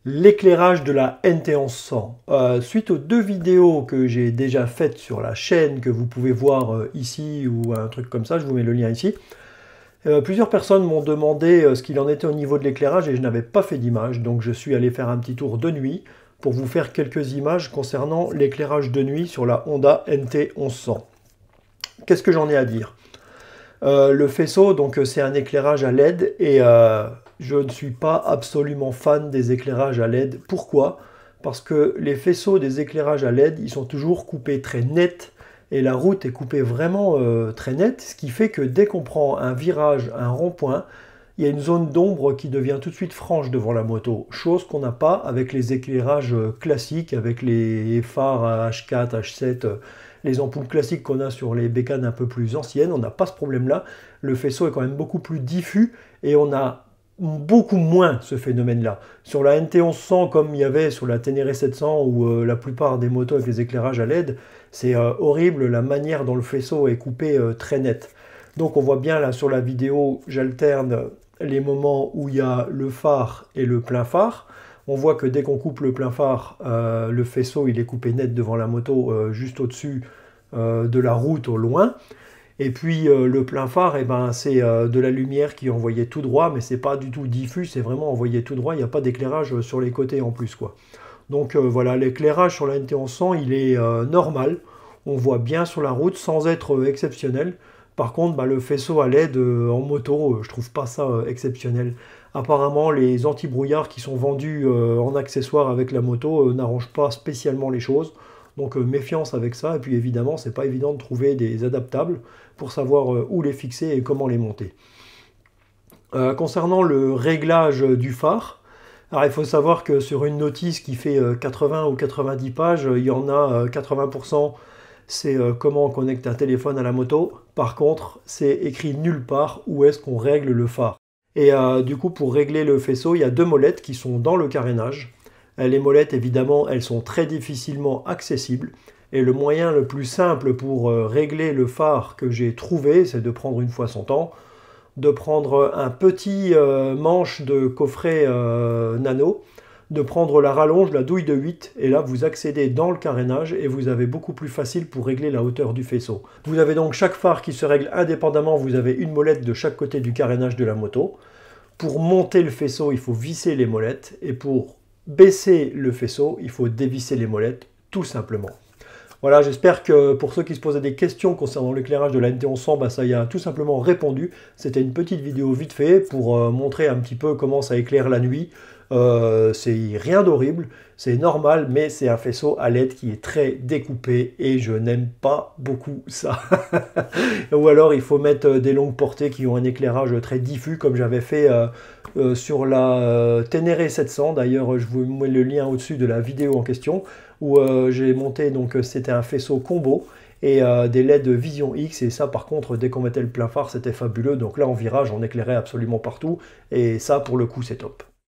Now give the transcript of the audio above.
L'éclairage de la NT1100. Suite aux deux vidéos que j'ai déjà faites sur la chaîne, que vous pouvez voir ici ou un truc comme ça, je vous mets le lien ici, plusieurs personnes m'ont demandé ce qu'il en était au niveau de l'éclairage et je n'avais pas fait d'image, donc je suis allé faire un petit tour de nuit pour vous faire quelques images concernant l'éclairage de nuit sur la Honda NT1100. Qu'est-ce que j'en ai à dire? Le faisceau, donc c'est un éclairage à LED et je ne suis pas absolument fan des éclairages à LED. Pourquoi? Parce que les faisceaux des éclairages à LED, ils sont toujours coupés très net et la route est coupée vraiment très nette, ce qui fait que dès qu'on prend un virage, un rond-point, il y a une zone d'ombre qui devient tout de suite franche devant la moto, chose qu'on n'a pas avec les éclairages classiques, avec les phares H4, H7, les ampoules classiques qu'on a sur les bécanes un peu plus anciennes, on n'a pas ce problème-là. Le faisceau est quand même beaucoup plus diffus et on a beaucoup moins ce phénomène-là. Sur la NT1100, comme il y avait sur la Ténéré 700 ou la plupart des motos avec les éclairages à LED, c'est horrible la manière dont le faisceau est coupé très net. Donc on voit bien là sur la vidéo, j'alterne les moments où il y a le phare et le plein phare. On voit que dès qu'on coupe le plein phare, le faisceau il est coupé net devant la moto, juste au-dessus de la route au loin. Et puis le plein phare, eh ben, c'est de la lumière qui est envoyée tout droit, mais c'est pas du tout diffus, c'est vraiment envoyé tout droit, il n'y a pas d'éclairage sur les côtés en plus, quoi. Donc voilà, l'éclairage sur la NT1100, il est normal, on voit bien sur la route sans être exceptionnel. Par contre, bah, le faisceau à LED en moto, je trouve pas ça exceptionnel. Apparemment, les anti-brouillards qui sont vendus en accessoire avec la moto n'arrangent pas spécialement les choses. Donc méfiance avec ça. Et puis évidemment, c'est pas évident de trouver des adaptables pour savoir où les fixer et comment les monter. Concernant le réglage du phare, alors il faut savoir que sur une notice qui fait 80 ou 90 pages, il y en a 80%. C'est comment on connecte un téléphone à la moto. Par contre, c'est écrit nulle part où est-ce qu'on règle le phare. Et du coup, pour régler le faisceau, il y a deux molettes qui sont dans le carénage. Les molettes, évidemment, elles sont très difficilement accessibles. Et le moyen le plus simple pour régler le phare que j'ai trouvé, c'est de prendre une fois son temps, de prendre un petit manche de coffret nano, de prendre la rallonge, la douille de 8, et là vous accédez dans le carénage et vous avez beaucoup plus facile pour régler la hauteur du faisceau. Vous avez donc chaque phare qui se règle indépendamment, vous avez une molette de chaque côté du carénage de la moto. Pour monter le faisceau, il faut visser les molettes, et pour baisser le faisceau, il faut dévisser les molettes, tout simplement. Voilà, j'espère que pour ceux qui se posaient des questions concernant l'éclairage de la NT1100, bah, ça y a tout simplement répondu. C'était une petite vidéo vite fait pour montrer un petit peu comment ça éclaire la nuit. C'est rien d'horrible, c'est normal, mais c'est un faisceau à LED qui est très découpé et je n'aime pas beaucoup ça. Ou alors il faut mettre des longues portées qui ont un éclairage très diffus comme j'avais fait sur la Ténéré 700. D'ailleurs, je vous mets le lien au-dessus de la vidéo en question où j'ai monté, donc c'était un faisceau combo et des LED Vision X, et ça par contre dès qu'on mettait le plein phare c'était fabuleux. Donc là en virage on éclairait absolument partout et ça pour le coup c'est top.